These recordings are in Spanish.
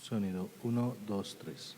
Sonido 1, 2, 3.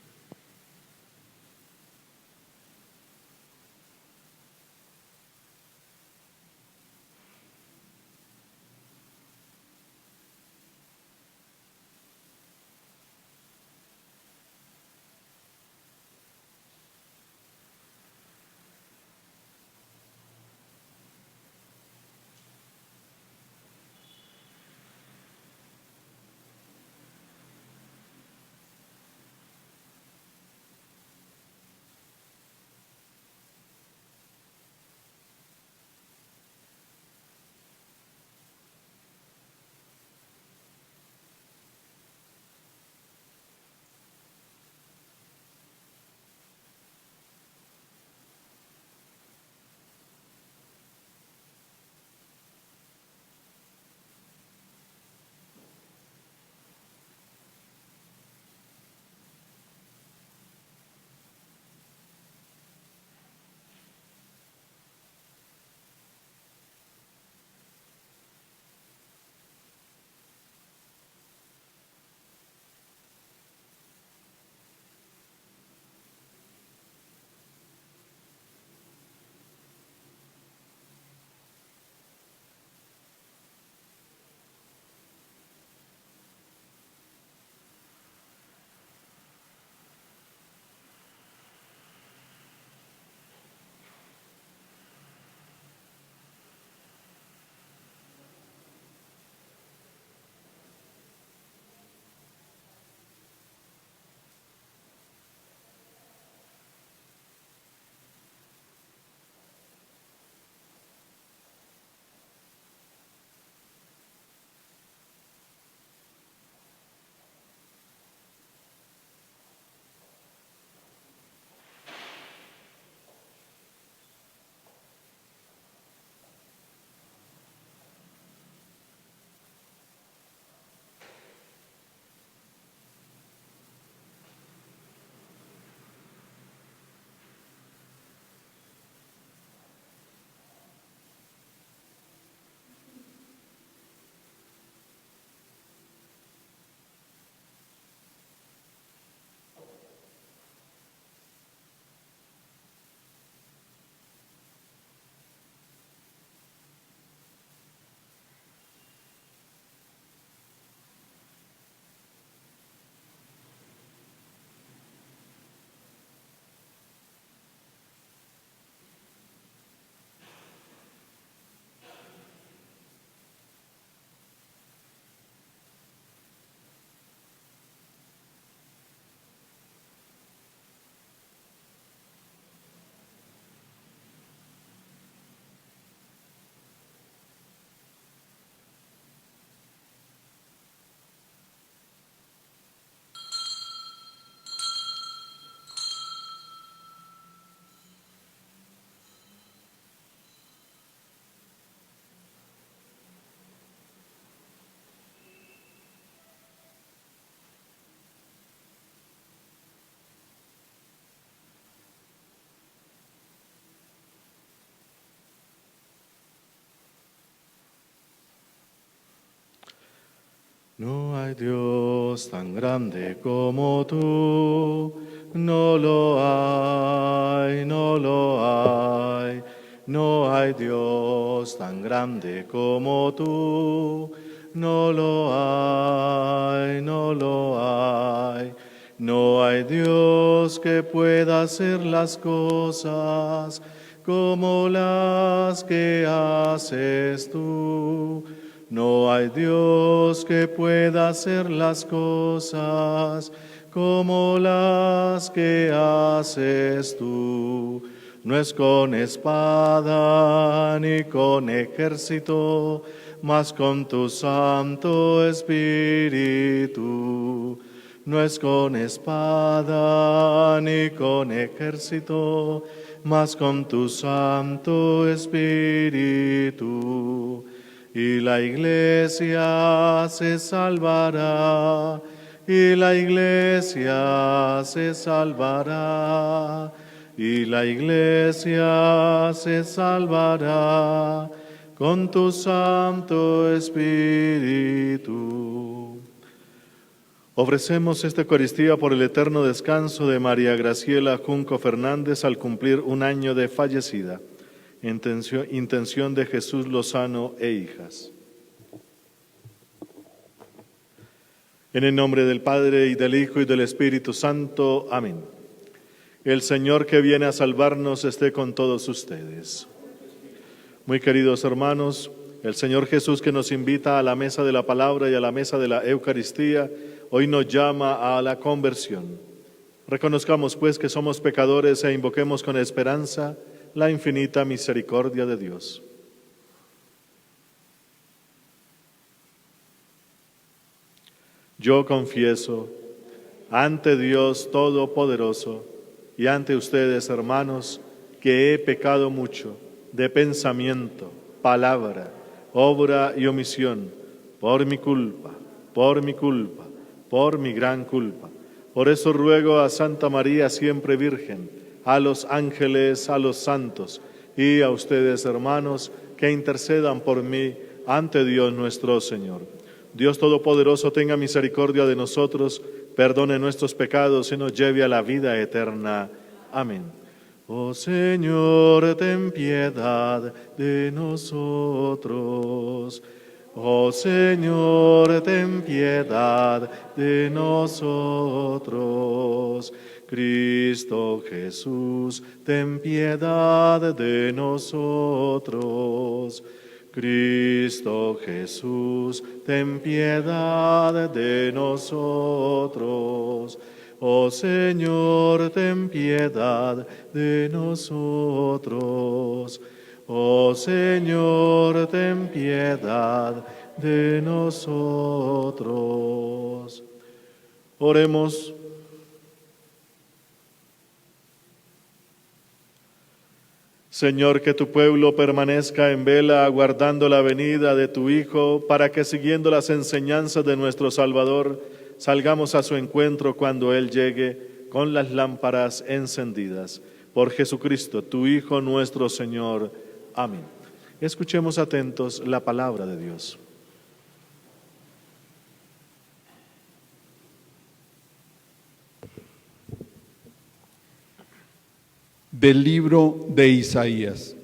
No hay Dios tan grande como tú, no lo hay, no lo hay. No hay Dios tan grande como tú, no lo hay, no lo hay. No hay Dios que pueda hacer las cosas como las que haces tú. No hay Dios que pueda hacer las cosas como las que haces tú. No es con espada ni con ejército, mas con tu Santo Espíritu. No es con espada ni con ejército, mas con tu Santo Espíritu. Y la iglesia se salvará, y la iglesia se salvará, y la iglesia se salvará con tu Santo Espíritu. Ofrecemos esta Eucaristía por el eterno descanso de María Graciela Junco Fernández al cumplir un año de fallecida. Intención de Jesús Lozano e hijas. En el nombre del Padre, y del Hijo, y del Espíritu Santo. Amén. El Señor que viene a salvarnos esté con todos ustedes. Muy queridos hermanos, el Señor Jesús, que nos invita a la mesa de la palabra y a la mesa de la Eucaristía, hoy nos llama a la conversión. Reconozcamos pues que somos pecadores e invoquemos con esperanza la infinita misericordia de Dios. Yo confieso ante Dios Todopoderoso y ante ustedes, hermanos, que he pecado mucho de pensamiento, palabra, obra y omisión, por mi culpa, por mi gran culpa. Por eso ruego a Santa María, siempre Virgen, a los ángeles, a los santos y a ustedes, hermanos, que intercedan por mí ante Dios nuestro Señor. Dios Todopoderoso tenga misericordia de nosotros, perdone nuestros pecados y nos lleve a la vida eterna. Amén. Oh Señor, ten piedad de nosotros. Oh Señor, ten piedad de nosotros. Cristo Jesús, ten piedad de nosotros. Cristo Jesús, ten piedad de nosotros. Oh Señor, ten piedad de nosotros. Oh Señor, ten piedad de nosotros. Oremos. Señor, que tu pueblo permanezca en vela aguardando la venida de tu Hijo, para que siguiendo las enseñanzas de nuestro Salvador, salgamos a su encuentro cuando Él llegue con las lámparas encendidas. Por Jesucristo, tu Hijo nuestro Señor. Amén. Escuchemos atentos la palabra de Dios. Del libro de Isaías.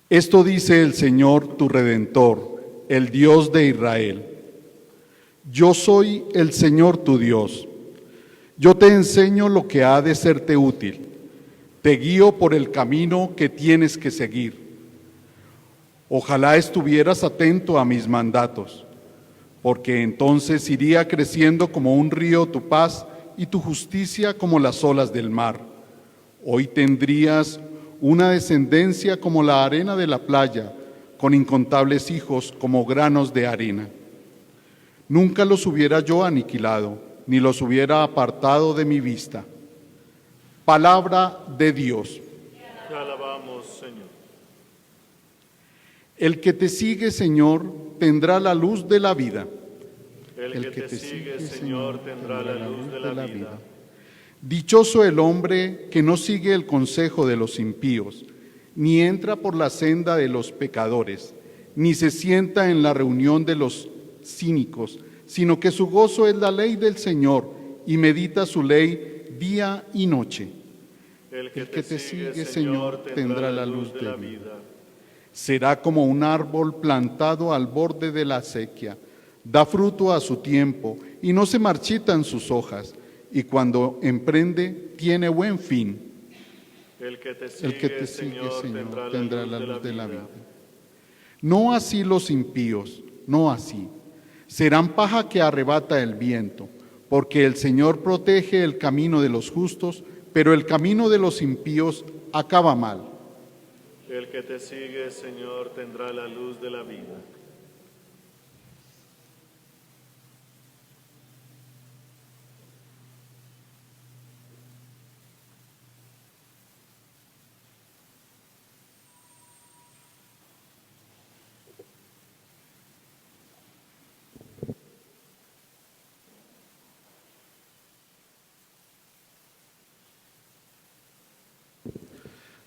Esto dice el Señor tu Redentor, el Dios de Israel. Yo soy el Señor tu Dios. Yo te enseño lo que ha de serte útil. Te guío por el camino que tienes que seguir. Ojalá estuvieras atento a mis mandatos, porque entonces iría creciendo como un río tu paz y tu justicia como las olas del mar. Hoy tendrías una descendencia como la arena de la playa, con incontables hijos como granos de arena. Nunca los hubiera yo aniquilado, ni los hubiera apartado de mi vista. Palabra de Dios. Te alabamos, Señor. El que te sigue, Señor, tendrá la luz de la vida. El que te sigue, Señor, tendrá la luz de la vida. Dichoso el hombre que no sigue el consejo de los impíos, ni entra por la senda de los pecadores, ni se sienta en la reunión de los cínicos, sino que su gozo es la ley del Señor, y medita su ley día y noche. El que te sigue, Señor, tendrá la luz de la vida. Será como un árbol plantado al borde de la acequia, da fruto a su tiempo, y no se marchitan sus hojas, y cuando emprende, tiene buen fin. El que te sigue, Señor, tendrá la luz de la vida. No así los impíos, no así. Serán paja que arrebata el viento, porque el Señor protege el camino de los justos, pero el camino de los impíos acaba mal. El que te sigue, Señor, tendrá la luz de la vida.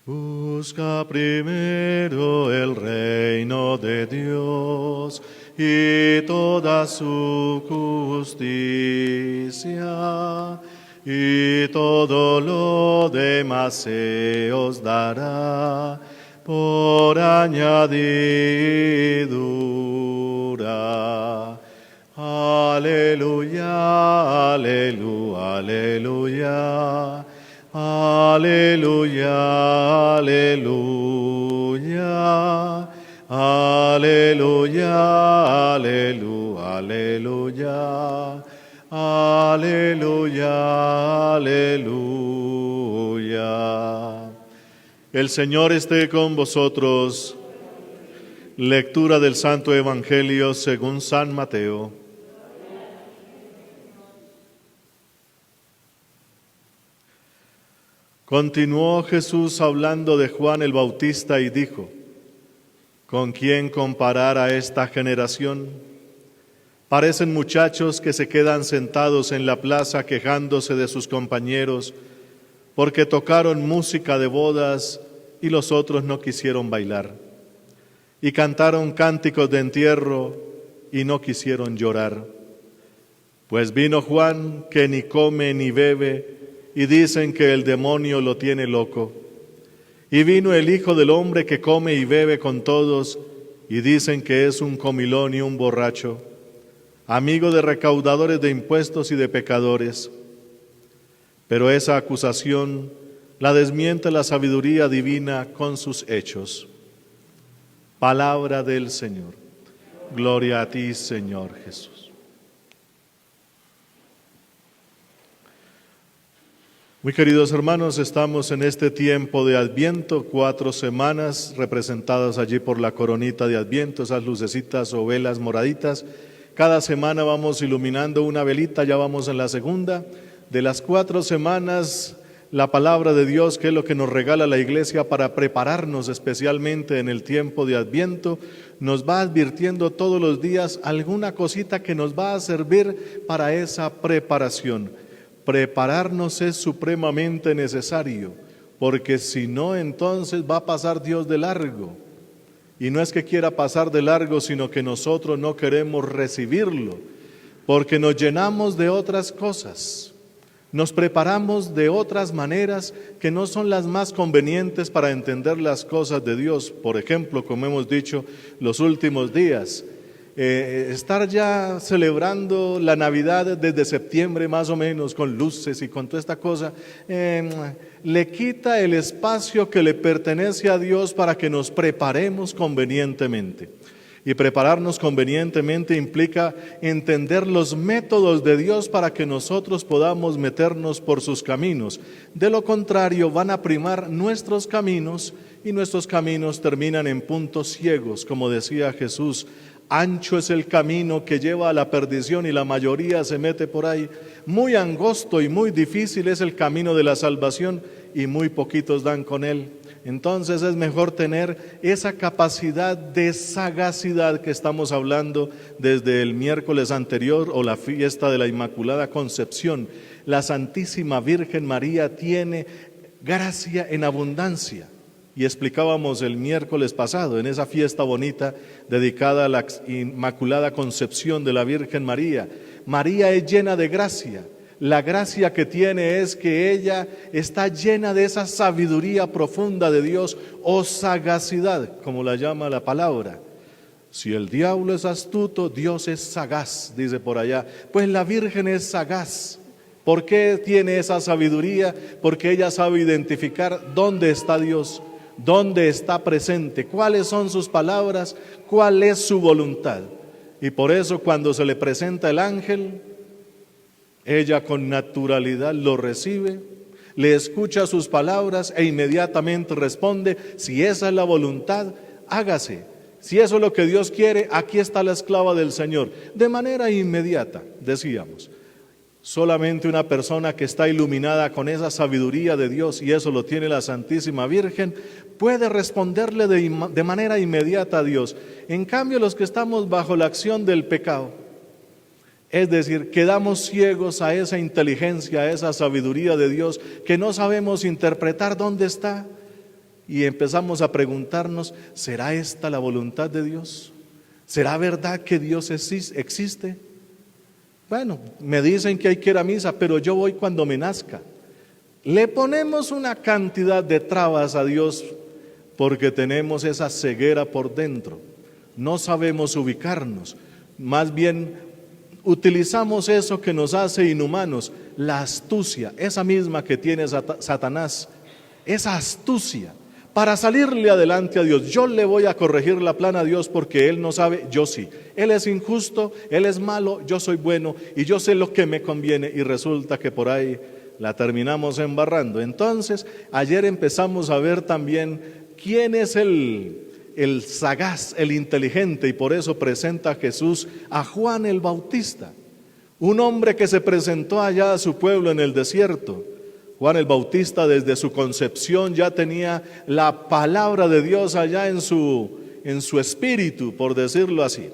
Busca primero el reino de Dios y toda su justicia, y todo lo demás se os dará por añadidura. Aleluya, aleluya, aleluya. Aleluya, aleluya, aleluya, aleluya, aleluya, aleluya, aleluya. El Señor esté con vosotros. Lectura del Santo Evangelio según San Mateo. Continuó Jesús hablando de Juan el Bautista y dijo: ¿con quién comparar a esta generación? Parecen muchachos que se quedan sentados en la plaza quejándose de sus compañeros porque tocaron música de bodas y los otros no quisieron bailar, y cantaron cánticos de entierro y no quisieron llorar. Pues vino Juan, que ni come ni bebe, y dicen que el demonio lo tiene loco. Y vino el Hijo del Hombre, que come y bebe con todos, y dicen que es un comilón y un borracho, amigo de recaudadores de impuestos y de pecadores. Pero esa acusación la desmiente la sabiduría divina con sus hechos. Palabra del Señor. Gloria a ti, Señor Jesús. Muy queridos hermanos, estamos en este tiempo de Adviento, 4 semanas representadas allí por la coronita de Adviento, esas lucecitas o velas moraditas. Cada semana vamos iluminando una velita, ya vamos en la segunda. De las 4 semanas, la palabra de Dios, que es lo que nos regala la Iglesia para prepararnos especialmente en el tiempo de Adviento, nos va advirtiendo todos los días alguna cosita que nos va a servir para esa preparación. Prepararnos es supremamente necesario, porque si no, entonces va a pasar Dios de largo. Y no es que quiera pasar de largo, sino que nosotros no queremos recibirlo, porque nos llenamos de otras cosas. Nos preparamos de otras maneras que no son las más convenientes para entender las cosas de Dios. Por ejemplo, como hemos dicho los últimos días, estar ya celebrando la Navidad desde septiembre más o menos, con luces y con toda esta cosa, le quita el espacio que le pertenece a Dios para que nos preparemos convenientemente. Y prepararnos convenientemente implica entender los métodos de Dios para que nosotros podamos meternos por sus caminos. De lo contrario, van a primar nuestros caminos y nuestros caminos terminan en puntos ciegos, como decía Jesús. Ancho es el camino que lleva a la perdición y la mayoría se mete por ahí. Muy angosto y muy difícil es el camino de la salvación y muy poquitos dan con él. Entonces es mejor tener esa capacidad de sagacidad que estamos hablando desde el miércoles anterior o la fiesta de la Inmaculada Concepción. La Santísima Virgen María tiene gracia en abundancia. Y explicábamos el miércoles pasado, en esa fiesta bonita dedicada a la Inmaculada Concepción de la Virgen María. María es llena de gracia. La gracia que tiene es que ella está llena de esa sabiduría profunda de Dios o sagacidad, como la llama la palabra. Si el diablo es astuto, Dios es sagaz, dice por allá. Pues la Virgen es sagaz. ¿Por qué tiene esa sabiduría? Porque ella sabe identificar dónde está Dios, dónde está presente, cuáles son sus palabras, cuál es su voluntad. Y por eso cuando se le presenta el ángel, ella con naturalidad lo recibe, le escucha sus palabras e inmediatamente responde: si esa es la voluntad, hágase. Si eso es lo que Dios quiere, aquí está la esclava del Señor. De manera inmediata, decíamos. Solamente una persona que está iluminada con esa sabiduría de Dios, y eso lo tiene la Santísima Virgen, puede responderle de manera inmediata a Dios. En cambio, los que estamos bajo la acción del pecado, es decir, quedamos ciegos a esa inteligencia, a esa sabiduría de Dios, que no sabemos interpretar dónde está, y empezamos a preguntarnos: ¿será esta la voluntad de Dios? ¿Será verdad que Dios existe? Bueno, me dicen que hay que ir a misa, pero yo voy cuando me nazca. Le ponemos una cantidad de trabas a Dios porque tenemos esa ceguera por dentro. No sabemos ubicarnos. Más bien utilizamos eso que nos hace inhumanos, la astucia, esa misma que tiene Satanás, esa astucia para salirle adelante a Dios. Yo le voy a corregir la plana a Dios porque Él no sabe, yo sí. Él es injusto, Él es malo, yo soy bueno y yo sé lo que me conviene, y resulta que por ahí la terminamos embarrando. Entonces, ayer empezamos a ver también quién es el sagaz, el inteligente, y por eso presenta a Jesús a Juan el Bautista, un hombre que se presentó allá a su pueblo en el desierto. Juan el Bautista desde su concepción ya tenía la palabra de Dios allá en su espíritu, por decirlo así.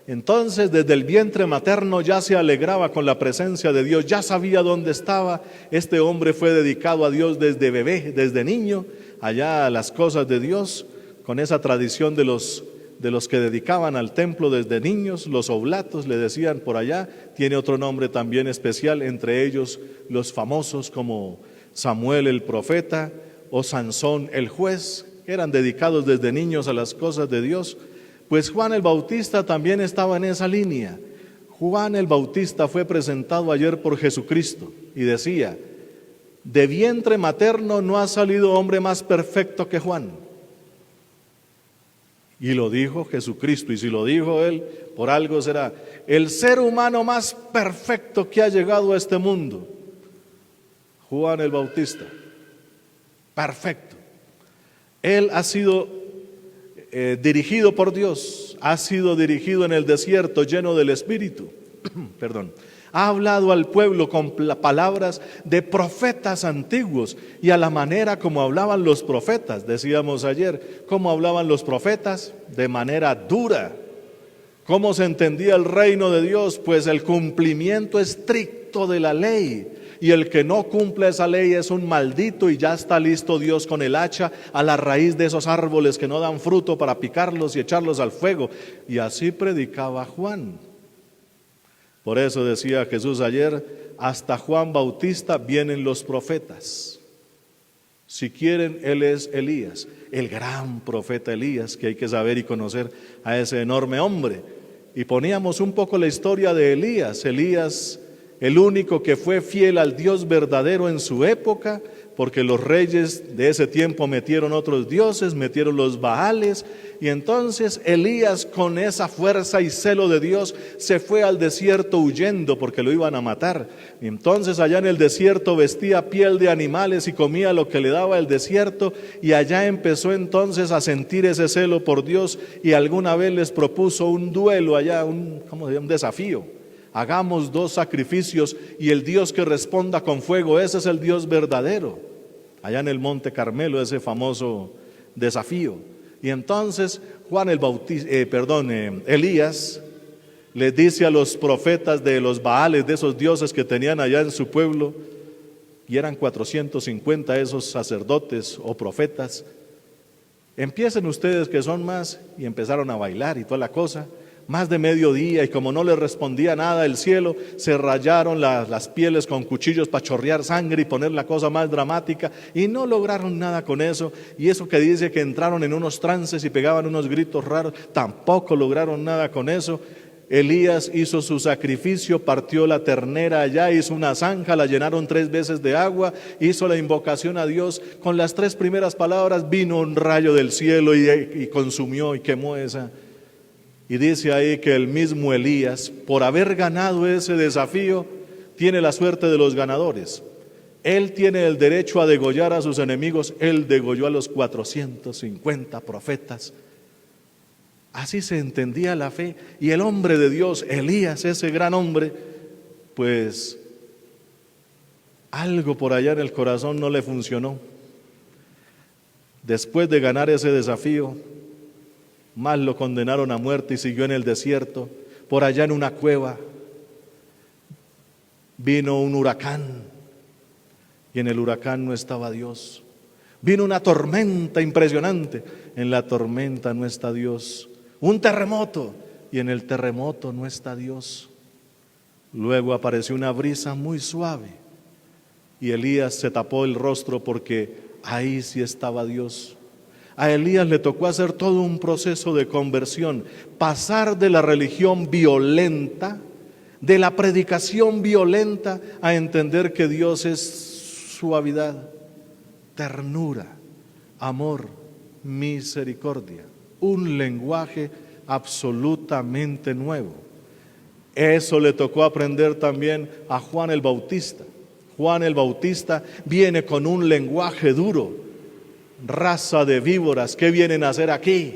Entonces desde el vientre materno ya se alegraba con la presencia de Dios, ya sabía dónde estaba. Este hombre fue dedicado a Dios desde bebé, desde niño, allá a las cosas de Dios, con esa tradición de los que dedicaban al templo desde niños, los oblatos le decían por allá. Tiene otro nombre también especial, entre ellos los famosos como Samuel el profeta o Sansón el juez, que eran dedicados desde niños a las cosas de Dios. Pues Juan el Bautista también estaba en esa línea. Juan el Bautista fue presentado ayer por Jesucristo y decía: de vientre materno no ha salido hombre más perfecto que Juan. Y lo dijo Jesucristo, y si lo dijo Él, por algo será. El ser humano más perfecto que ha llegado a este mundo, Juan el Bautista, perfecto. Él ha sido dirigido por Dios, ha sido dirigido en el desierto lleno del Espíritu, perdón. Ha hablado al pueblo con palabras de profetas antiguos y a la manera como hablaban los profetas. Decíamos ayer, ¿cómo hablaban los profetas? De manera dura. ¿Cómo se entendía el reino de Dios? Pues el cumplimiento estricto de la ley. Y el que no cumple esa ley es un maldito, y ya está listo Dios con el hacha a la raíz de esos árboles que no dan fruto para picarlos y echarlos al fuego. Y así predicaba Juan. Por eso decía Jesús ayer: hasta Juan Bautista vienen los profetas. Si quieren, él es Elías, el gran profeta Elías, que hay que saber y conocer a ese enorme hombre. Y poníamos un poco la historia de Elías, el único que fue fiel al Dios verdadero en su época, porque los reyes de ese tiempo metieron otros dioses, metieron los Baales, y entonces Elías, con esa fuerza y celo de Dios, se fue al desierto huyendo porque lo iban a matar. Y entonces allá en el desierto vestía piel de animales y comía lo que le daba el desierto, y allá empezó entonces a sentir ese celo por Dios, y alguna vez les propuso un duelo allá, un desafío. Hagamos 2 sacrificios y el Dios que responda con fuego, ese es el Dios verdadero. Allá en el Monte Carmelo, ese famoso desafío. Y entonces Elías le dice a los profetas de los Baales, de esos dioses que tenían allá en su pueblo, y eran 450 esos sacerdotes o profetas: empiecen ustedes que son más. Y empezaron a bailar y toda la cosa. Más de mediodía, y como no les respondía nada el cielo, se rayaron las pieles con cuchillos para chorrear sangre y poner la cosa más dramática, y no lograron nada con eso. Y eso que dice que entraron en unos trances y pegaban unos gritos raros, tampoco lograron nada con eso. Elías hizo su sacrificio, partió la ternera allá, hizo una zanja, la llenaron 3 veces de agua, hizo la invocación a Dios. Con las 3 primeras palabras vino un rayo del cielo y consumió y quemó esa. Y dice ahí que el mismo Elías, por haber ganado ese desafío, tiene la suerte de los ganadores. Él tiene el derecho a degollar a sus enemigos. Él degolló a los 450 profetas. Así se entendía la fe. Y el hombre de Dios, Elías, ese gran hombre, pues algo por allá en el corazón no le funcionó. Después de ganar ese desafío, más lo condenaron a muerte y siguió en el desierto. Por allá en una cueva vino un huracán, y en el huracán no estaba Dios. Vino una tormenta impresionante, en la tormenta no está Dios. Un terremoto, y en el terremoto no está Dios. Luego apareció una brisa muy suave y Elías se tapó el rostro porque ahí sí estaba Dios. A Elías le tocó hacer todo un proceso de conversión, pasar de la religión violenta, de la predicación violenta, a entender que Dios es suavidad, ternura, amor, misericordia, un lenguaje absolutamente nuevo. Eso le tocó aprender también a Juan el Bautista. Juan el Bautista viene con un lenguaje duro. Raza de víboras, ¿qué vienen a hacer aquí?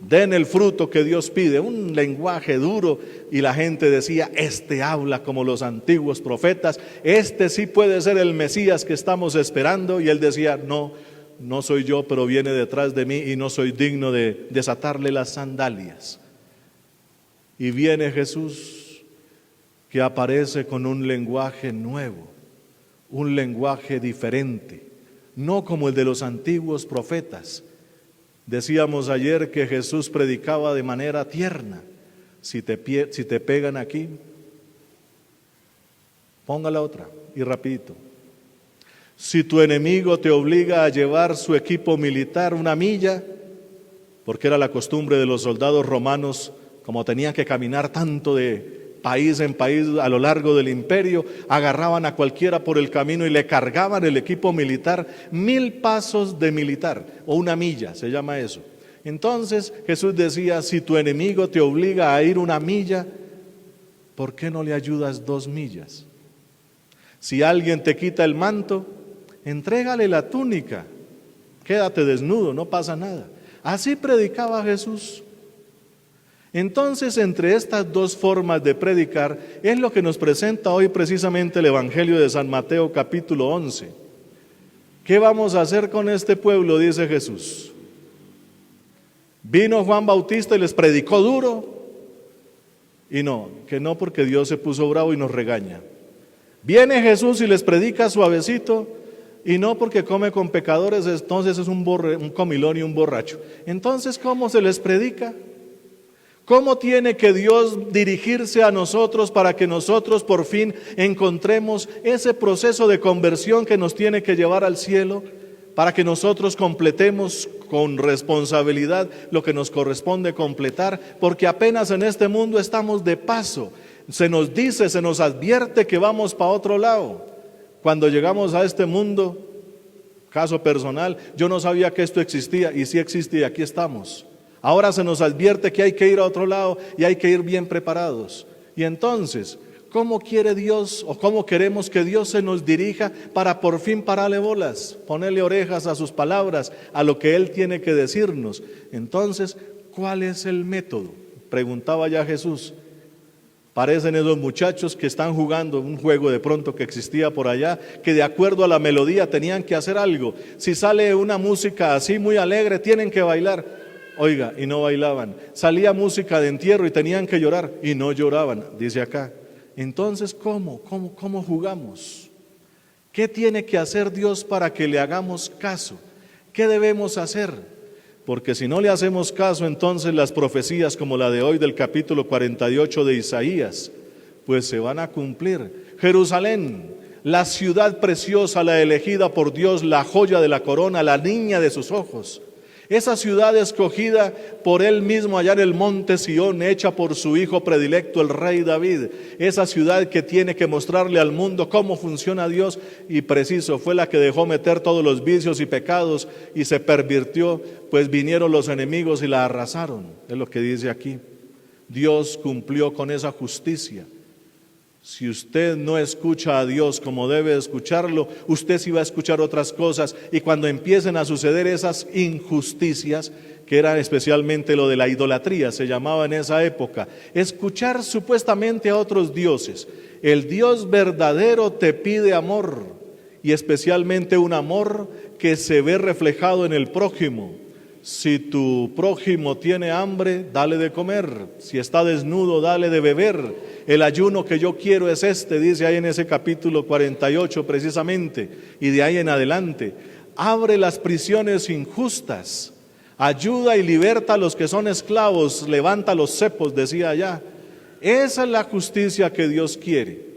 Den el fruto que Dios pide. Un lenguaje duro, y la gente decía, este habla como los antiguos profetas, este sí puede ser el Mesías que estamos esperando. Y él decía, no soy yo, pero viene detrás de mí y no soy digno de desatarle las sandalias. Y viene Jesús, que aparece con un lenguaje nuevo, un lenguaje diferente, no como el de los antiguos profetas. Decíamos ayer que Jesús predicaba de manera tierna. Si te pegan aquí, ponga la otra y rapidito. Si tu enemigo te obliga a llevar su equipo militar una milla, porque era la costumbre de los soldados romanos, como tenían que caminar tanto de país en país a lo largo del imperio, agarraban a cualquiera por el camino y le cargaban el equipo militar, 1000 pasos de militar, o una milla, se llama eso. Entonces Jesús decía, si tu enemigo te obliga a ir una milla, ¿por qué no le ayudas 2 millas? Si alguien te quita el manto, entrégale la túnica, quédate desnudo, no pasa nada. Así predicaba Jesús. Entonces, entre estas dos formas de predicar es lo que nos presenta hoy precisamente el Evangelio de San Mateo capítulo 11. ¿Qué vamos a hacer con este pueblo?, dice Jesús. Vino Juan Bautista y les predicó duro, y no porque Dios se puso bravo y nos regaña. Viene Jesús y les predica suavecito, y no porque come con pecadores, entonces es un comilón y un borracho. Entonces, ¿cómo se les predica? ¿Cómo tiene que Dios dirigirse a nosotros para que nosotros por fin encontremos ese proceso de conversión que nos tiene que llevar al cielo? Para que nosotros completemos con responsabilidad lo que nos corresponde completar, porque apenas en este mundo estamos de paso. Se nos dice, se nos advierte que vamos para otro lado. Cuando llegamos a este mundo, caso personal, yo no sabía que esto existía, y sí existe, y aquí estamos. Ahora se nos advierte que hay que ir a otro lado y hay que ir bien preparados. Y entonces, ¿cómo quiere Dios o cómo queremos que Dios se nos dirija para por fin pararle bolas, ponerle orejas a sus palabras, a lo que Él tiene que decirnos? Entonces, ¿cuál es el método?, preguntaba ya Jesús. Parecen esos muchachos que están jugando un juego de pronto que existía por allá, que de acuerdo a la melodía tenían que hacer algo. Si sale una música así muy alegre, tienen que bailar. Oiga, y no bailaban. Salía música de entierro y tenían que llorar, y no lloraban, dice acá. Entonces, ¿cómo jugamos? ¿Qué tiene que hacer Dios para que le hagamos caso? ¿Qué debemos hacer? Porque si no le hacemos caso, entonces las profecías como la de hoy del capítulo 48 de Isaías, pues se van a cumplir. Jerusalén, la ciudad preciosa, la elegida por Dios, la joya de la corona, la niña de sus ojos. Esa ciudad escogida por Él mismo allá en el monte Sión, hecha por su hijo predilecto, el rey David. Esa ciudad que tiene que mostrarle al mundo cómo funciona Dios, y preciso, fue la que dejó meter todos los vicios y pecados y se pervirtió, pues vinieron los enemigos y la arrasaron. Es lo que dice aquí. Dios cumplió con esa justicia. Si usted no escucha a Dios como debe escucharlo, usted sí va a escuchar otras cosas, y cuando empiecen a suceder esas injusticias, que era especialmente lo de la idolatría, se llamaba en esa época, escuchar supuestamente a otros dioses. El Dios verdadero te pide amor, y especialmente un amor que se ve reflejado en el prójimo. Si tu prójimo tiene hambre, dale de comer. Si está desnudo, dale de beber. El ayuno que yo quiero es este, dice ahí en ese capítulo 48 precisamente, y de ahí en adelante. Abre las prisiones injustas, Ayuda y liberta a los que son esclavos, levanta los cepos, decía allá. Esa es la justicia que Dios quiere.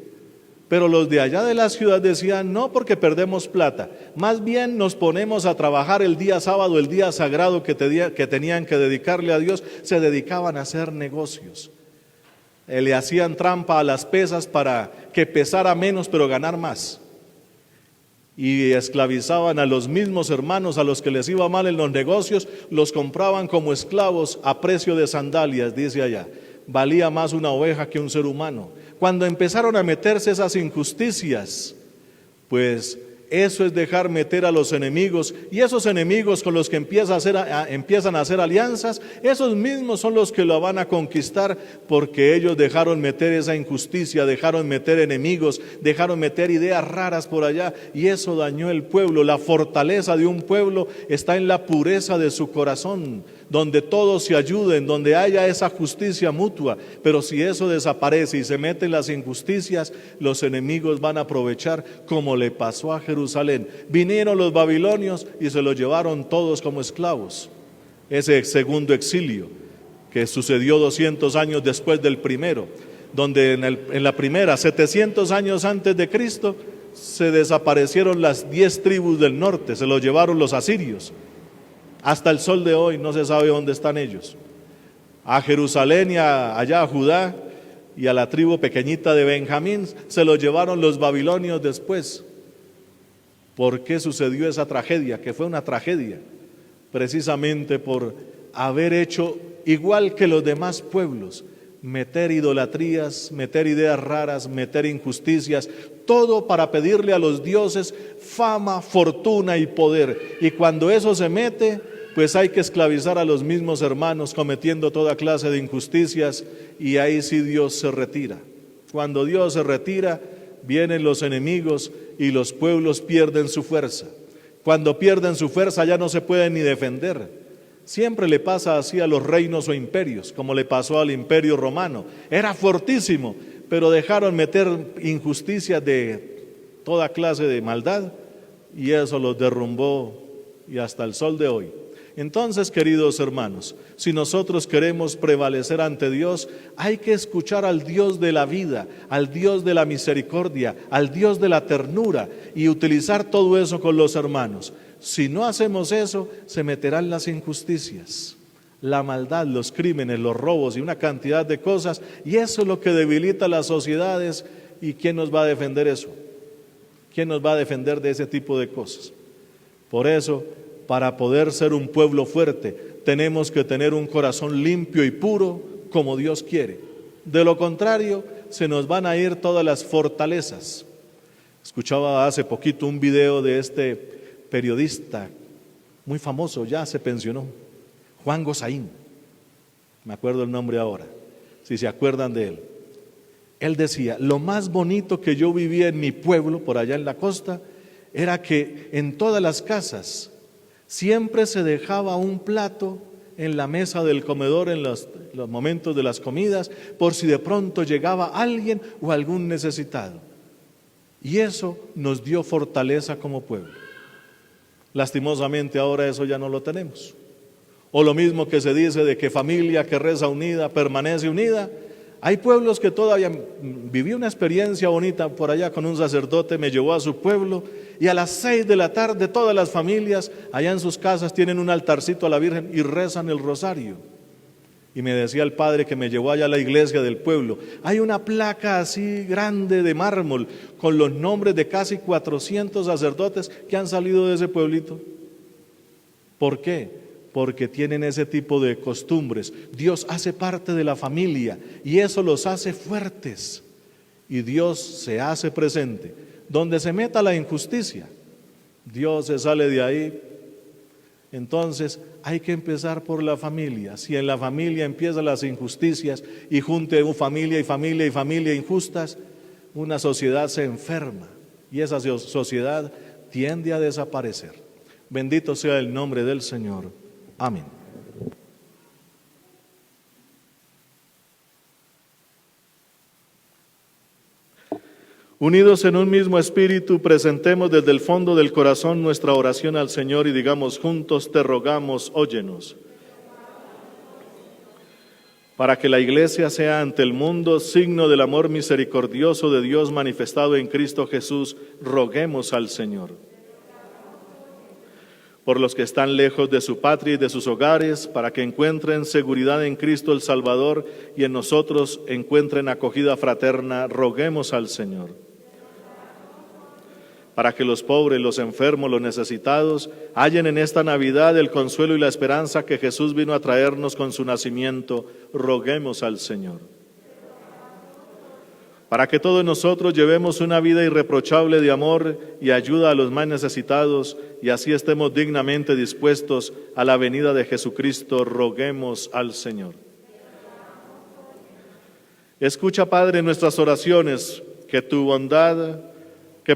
Pero los de allá de la ciudad decían, no, porque perdemos plata, más bien nos ponemos a trabajar el día sábado, el día sagrado que tenían que dedicarle a Dios, se dedicaban a hacer negocios. Le hacían trampa a las pesas para que pesara menos pero ganar más. Y esclavizaban a los mismos hermanos a los que les iba mal en los negocios, los compraban como esclavos a precio de sandalias, dice allá. Valía más una oveja que un ser humano. Cuando empezaron a meterse esas injusticias, pues eso es dejar meter a los enemigos, y esos enemigos con los que empiezan a hacer alianzas, esos mismos son los que lo van a conquistar, porque ellos dejaron meter esa injusticia, dejaron meter enemigos, dejaron meter ideas raras por allá, y eso dañó el pueblo. La fortaleza de un pueblo está en la pureza de su corazón, donde todos se ayuden, donde haya esa justicia mutua. Pero si eso desaparece y se meten las injusticias, los enemigos van a aprovechar, como le pasó a Jerusalén. Vinieron los babilonios y se los llevaron todos como esclavos. Ese segundo exilio que sucedió 200 años después del primero, donde en la primera, 700 años antes de Cristo, se desaparecieron las 10 tribus del norte, se los llevaron los asirios. Hasta el sol de hoy no se sabe dónde están ellos. A Jerusalén y allá a Judá y a la tribu pequeñita de Benjamín se los llevaron los babilonios después. ¿Por qué sucedió esa tragedia? Que fue una tragedia precisamente por haber hecho igual que los demás pueblos, meter idolatrías, meter ideas raras, meter injusticias, todo para pedirle a los dioses fama, fortuna y poder. Y cuando eso se mete, pues hay que esclavizar a los mismos hermanos cometiendo toda clase de injusticias, y ahí sí Dios se retira. Cuando Dios se retira, vienen los enemigos y los pueblos pierden su fuerza. Cuando pierden su fuerza ya no se pueden ni defender. Siempre le pasa así a los reinos o imperios, como le pasó al imperio romano. Era fortísimo, pero dejaron meter injusticias de toda clase de maldad, y eso los derrumbó, y hasta el sol de hoy. Entonces, queridos hermanos, si nosotros queremos prevalecer ante Dios, hay que escuchar al Dios de la vida, al Dios de la misericordia, al Dios de la ternura, y utilizar todo eso con los hermanos. Si no hacemos eso, se meterán las injusticias, la maldad, los crímenes, los robos y una cantidad de cosas, y eso es lo que debilita las sociedades. ¿Y quién nos va a defender eso? ¿Quién nos va a defender de ese tipo de cosas? Por eso, para poder ser un pueblo fuerte, tenemos que tener un corazón limpio y puro como Dios quiere. De lo contrario, se nos van a ir todas las fortalezas. Escuchaba hace poquito un video de este periodista muy famoso, ya se pensionó, Juan Gosaín, me acuerdo el nombre ahora, si se acuerdan de él. Él decía, lo más bonito que yo vivía en mi pueblo, por allá en la costa, era que en todas las casas siempre se dejaba un plato en la mesa del comedor en los momentos de las comidas, por si de pronto llegaba alguien o algún necesitado. Y eso nos dio fortaleza como pueblo. Lastimosamente ahora eso ya no lo tenemos. O lo mismo que se dice de que familia que reza unida permanece unida. Hay pueblos que todavía, viví una experiencia bonita por allá con un sacerdote, me llevó a su pueblo, y a las 6 de la tarde todas las familias allá en sus casas tienen un altarcito a la Virgen y rezan el rosario. Y me decía el padre que me llevó allá a la iglesia del pueblo, hay una placa así grande de mármol con los nombres de casi 400 sacerdotes que han salido de ese pueblito. ¿Por qué? Porque tienen ese tipo de costumbres. Dios hace parte de la familia y eso los hace fuertes, y Dios se hace presente. Donde se meta la injusticia, Dios se sale de ahí. Entonces hay que empezar por la familia. Si en la familia empiezan las injusticias y junte familia y familia y familia injustas, una sociedad se enferma y esa sociedad tiende a desaparecer. Bendito sea el nombre del Señor. Amén. Unidos en un mismo espíritu, presentemos desde el fondo del corazón nuestra oración al Señor y digamos juntos: te rogamos, óyenos. Para que la Iglesia sea ante el mundo signo del amor misericordioso de Dios manifestado en Cristo Jesús, roguemos al Señor. Por los que están lejos de su patria y de sus hogares, para que encuentren seguridad en Cristo el Salvador y en nosotros encuentren acogida fraterna, roguemos al Señor. Para que los pobres, los enfermos, los necesitados hallen en esta Navidad el consuelo y la esperanza que Jesús vino a traernos con su nacimiento, roguemos al Señor. Para que todos nosotros llevemos una vida irreprochable de amor y ayuda a los más necesitados y así estemos dignamente dispuestos a la venida de Jesucristo, roguemos al Señor. Escucha, Padre, nuestras oraciones, que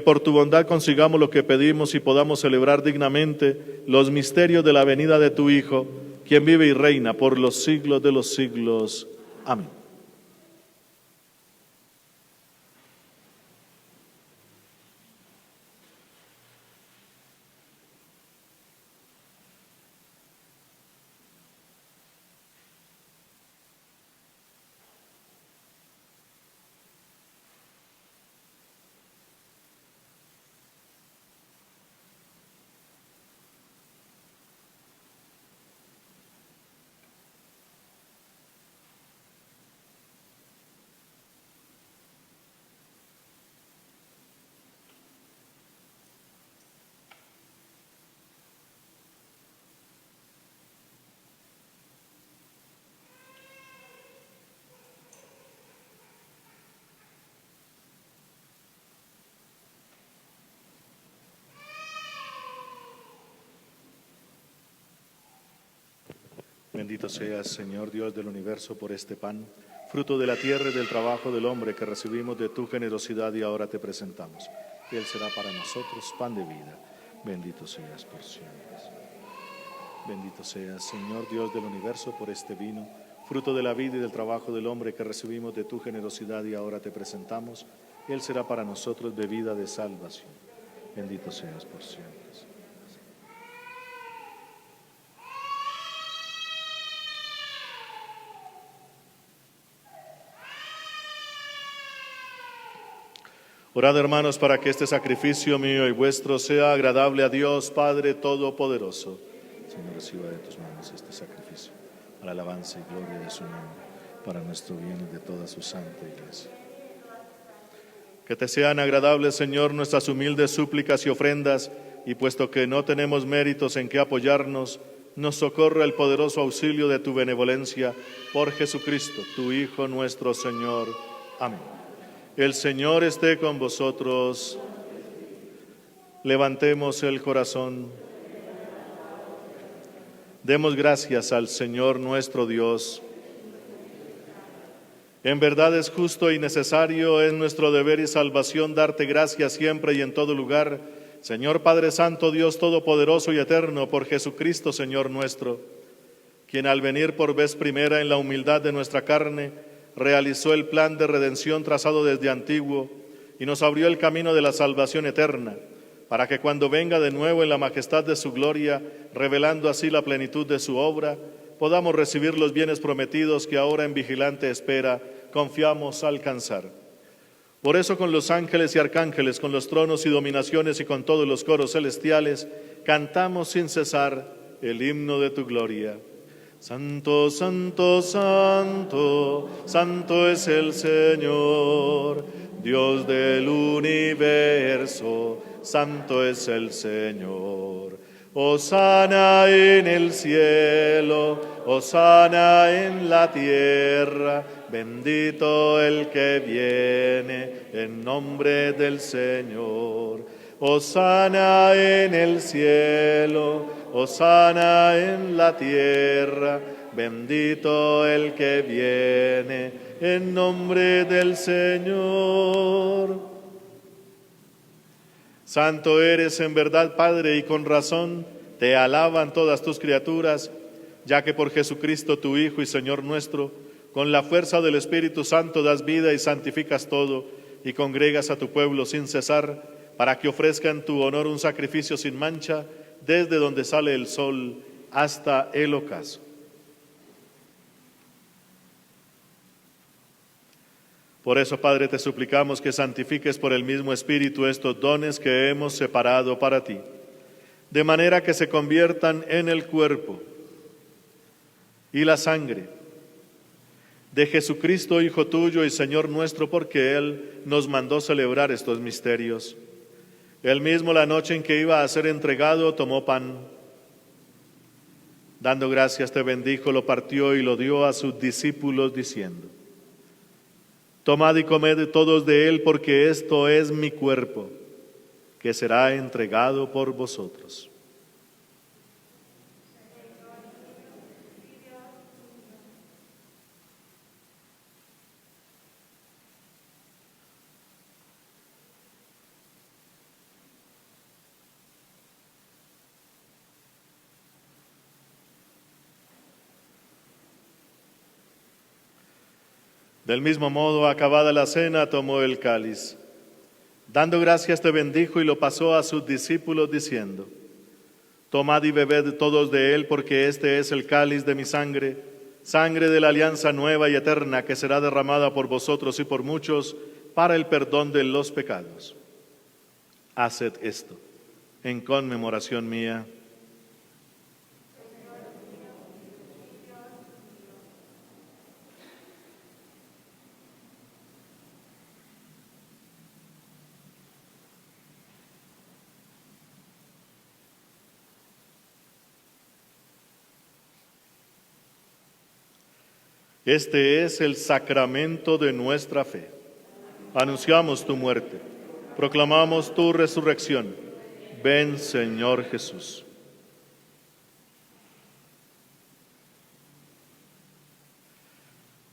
por tu bondad consigamos lo que pedimos y podamos celebrar dignamente los misterios de la venida de tu Hijo, quien vive y reina por los siglos de los siglos. Amén. Bendito seas, Señor Dios del universo, por este pan, fruto de la tierra y del trabajo del hombre que recibimos de tu generosidad y ahora te presentamos. Él será para nosotros pan de vida. Bendito seas por siempre. Bendito seas, Señor Dios del universo, por este vino, fruto de la vida y del trabajo del hombre que recibimos de tu generosidad y ahora te presentamos. Él será para nosotros bebida de salvación. Bendito seas por siempre. Orad, hermanos, para que este sacrificio mío y vuestro sea agradable a Dios Padre Todopoderoso. Señor, reciba de tus manos este sacrificio, para la alabanza y gloria de su nombre, para nuestro bien y de toda su santa Iglesia. Que te sean agradables, Señor, nuestras humildes súplicas y ofrendas, y puesto que no tenemos méritos en que apoyarnos, nos socorra el poderoso auxilio de tu benevolencia, por Jesucristo, tu Hijo nuestro Señor. Amén. El Señor esté con vosotros. Levantemos el corazón. Demos gracias al Señor nuestro Dios. En verdad es justo y necesario, es nuestro deber y salvación darte gracias siempre y en todo lugar, Señor Padre Santo, Dios Todopoderoso y Eterno, por Jesucristo, Señor nuestro, quien al venir por vez primera en la humildad de nuestra carne, realizó el plan de redención trazado desde antiguo y nos abrió el camino de la salvación eterna, para que cuando venga de nuevo en la majestad de su gloria, revelando así la plenitud de su obra, podamos recibir los bienes prometidos que ahora en vigilante espera confiamos alcanzar. Por eso con los ángeles y arcángeles, con los tronos y dominaciones y con todos los coros celestiales, cantamos sin cesar el himno de tu gloria. Santo, santo, santo, santo es el Señor, Dios del universo, santo es el Señor. Hosana en el cielo, hosana en la tierra, bendito el que viene en nombre del Señor. Hosana en el cielo, hosana en la tierra, bendito el que viene en nombre del Señor. Santo eres en verdad, Padre, y con razón te alaban todas tus criaturas, ya que por Jesucristo tu Hijo y Señor nuestro, con la fuerza del Espíritu Santo das vida y santificas todo, y congregas a tu pueblo sin cesar, para que ofrezca en tu honor un sacrificio sin mancha, desde donde sale el sol hasta el ocaso. Por eso, Padre, te suplicamos que santifiques por el mismo Espíritu estos dones que hemos separado para ti, de manera que se conviertan en el cuerpo y la sangre de Jesucristo, Hijo tuyo y Señor nuestro, porque Él nos mandó celebrar estos misterios. Él mismo, la noche en que iba a ser entregado, tomó pan. Dando gracias, te bendijo, lo partió y lo dio a sus discípulos, diciendo: tomad y comed todos de él, porque esto es mi cuerpo, que será entregado por vosotros. Del mismo modo, acabada la cena, tomó el cáliz. Dando gracias, te bendijo y lo pasó a sus discípulos, diciendo: tomad y bebed todos de él, porque este es el cáliz de mi sangre, sangre de la alianza nueva y eterna, que será derramada por vosotros y por muchos para el perdón de los pecados. Haced esto en conmemoración mía. Este es el sacramento de nuestra fe. Anunciamos tu muerte, proclamamos tu resurrección. Ven, Señor Jesús.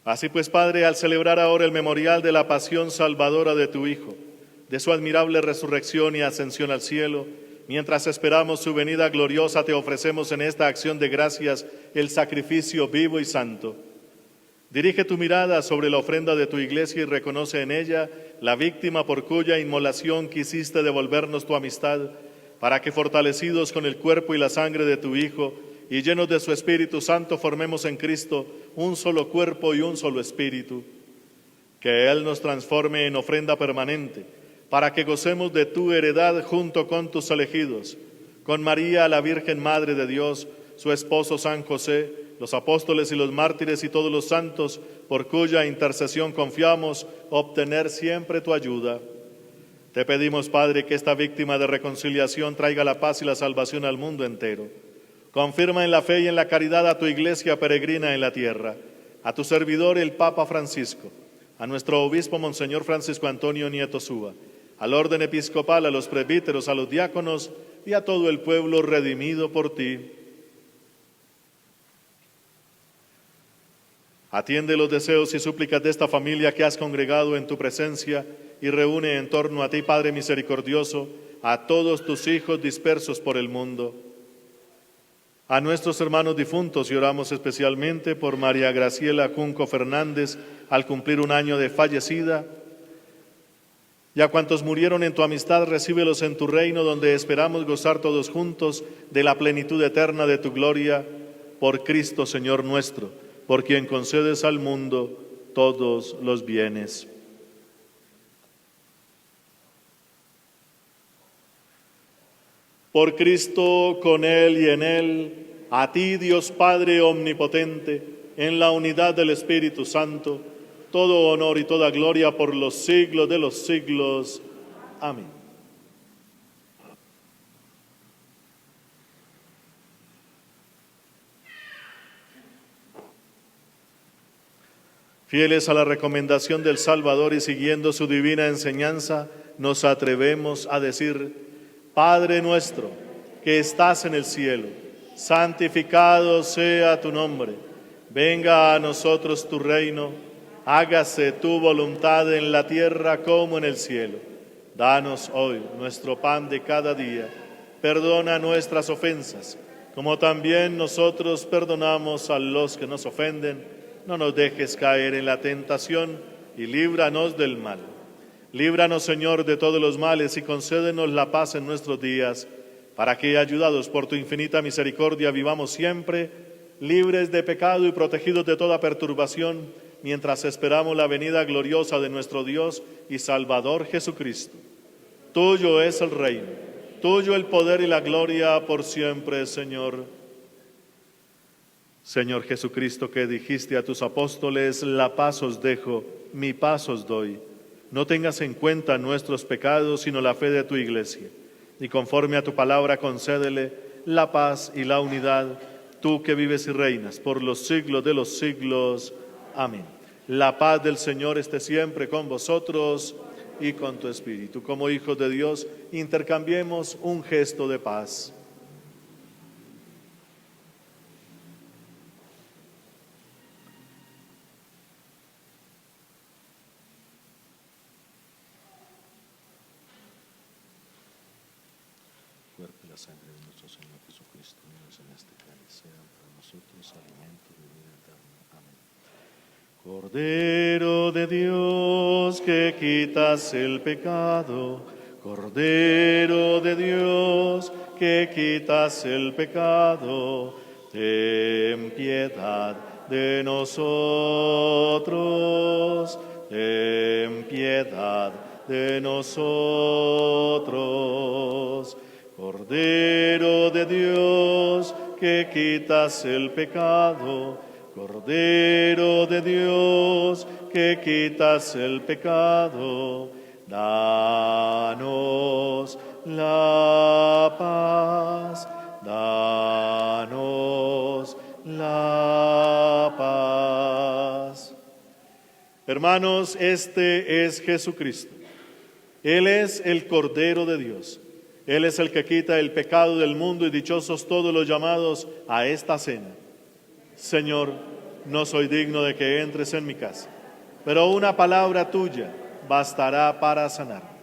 Así pues, Padre, al celebrar ahora el memorial de la pasión salvadora de tu Hijo, de su admirable resurrección y ascensión al cielo, mientras esperamos su venida gloriosa, te ofrecemos en esta acción de gracias el sacrificio vivo y santo. Dirige tu mirada sobre la ofrenda de tu iglesia y reconoce en ella la víctima por cuya inmolación quisiste devolvernos tu amistad, para que, fortalecidos con el cuerpo y la sangre de tu Hijo y llenos de su Espíritu Santo, formemos en Cristo un solo cuerpo y un solo espíritu. Que Él nos transforme en ofrenda permanente, para que gocemos de tu heredad junto con tus elegidos, con María, la Virgen Madre de Dios, su esposo San José, los apóstoles y los mártires y todos los santos, por cuya intercesión confiamos obtener siempre tu ayuda. Te pedimos, Padre, que esta víctima de reconciliación traiga la paz y la salvación al mundo entero. Confirma en la fe y en la caridad a tu iglesia peregrina en la tierra, a tu servidor el Papa Francisco, a nuestro obispo Monseñor Francisco Antonio Nieto Súa, al orden episcopal, a los presbíteros, a los diáconos y a todo el pueblo redimido por ti. Atiende los deseos y súplicas de esta familia que has congregado en tu presencia y reúne en torno a ti, Padre misericordioso, a todos tus hijos dispersos por el mundo. A nuestros hermanos difuntos, y oramos especialmente por María Graciela Junco Fernández, al cumplir un año de fallecida, y a cuantos murieron en tu amistad, recíbelos en tu reino, donde esperamos gozar todos juntos de la plenitud eterna de tu gloria, por Cristo Señor nuestro, por quien concedes al mundo todos los bienes. Por Cristo, con Él y en Él, a ti, Dios Padre omnipotente, en la unidad del Espíritu Santo, todo honor y toda gloria por los siglos de los siglos. Amén. Fieles a la recomendación del Salvador y siguiendo su divina enseñanza, nos atrevemos a decir: Padre nuestro, que estás en el cielo, santificado sea tu nombre. Venga a nosotros tu reino, hágase tu voluntad en la tierra como en el cielo. Danos hoy nuestro pan de cada día. Perdona nuestras ofensas, como también nosotros perdonamos a los que nos ofenden. No nos dejes caer en la tentación y líbranos del mal. Líbranos, Señor, de todos los males y concédenos la paz en nuestros días, para que, ayudados por tu infinita misericordia, vivamos siempre libres de pecado y protegidos de toda perturbación, mientras esperamos la venida gloriosa de nuestro Dios y Salvador Jesucristo. Tuyo es el reino, tuyo el poder y la gloria por siempre, Señor. Señor Jesucristo, que dijiste a tus apóstoles: la paz os dejo, mi paz os doy. No tengas en cuenta nuestros pecados, sino la fe de tu Iglesia. Y conforme a tu palabra, concédele la paz y la unidad, tú que vives y reinas por los siglos de los siglos. Amén. La paz del Señor esté siempre con vosotros y con tu espíritu. Como hijos de Dios, intercambiemos un gesto de paz. Cuerpo y la sangre de nuestro Señor Jesucristo, unidos en este cáliz, sean para nosotros alimento de vida eterna. Amén. Cordero de Dios, que quitas el pecado, Cordero de Dios, que quitas el pecado, ten piedad de nosotros, ten piedad de nosotros. Cordero de Dios, que quitas el pecado, Cordero de Dios, que quitas el pecado, danos la paz, danos la paz. Hermanos, este es Jesucristo. Él es el Cordero de Dios. Él es el que quita el pecado del mundo, y dichosos todos los llamados a esta cena. Señor, no soy digno de que entres en mi casa, pero una palabra tuya bastará para sanar.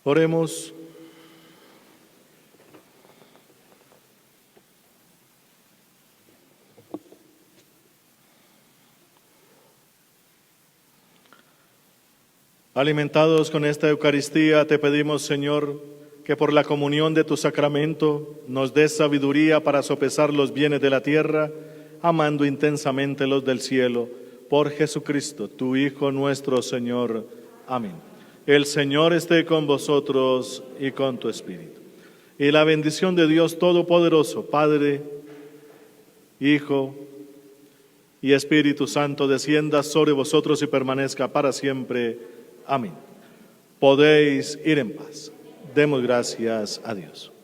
Oremos. Alimentados con esta Eucaristía, te pedimos, Señor, que por la comunión de tu sacramento nos des sabiduría para sopesar los bienes de la tierra, amando intensamente los del cielo. Por Jesucristo, tu Hijo nuestro Señor. Amén. El Señor esté con vosotros y con tu espíritu. Y la bendición de Dios Todopoderoso, Padre, Hijo y Espíritu Santo, descienda sobre vosotros y permanezca para siempre. Amén. Podéis ir en paz. Demos gracias a Dios.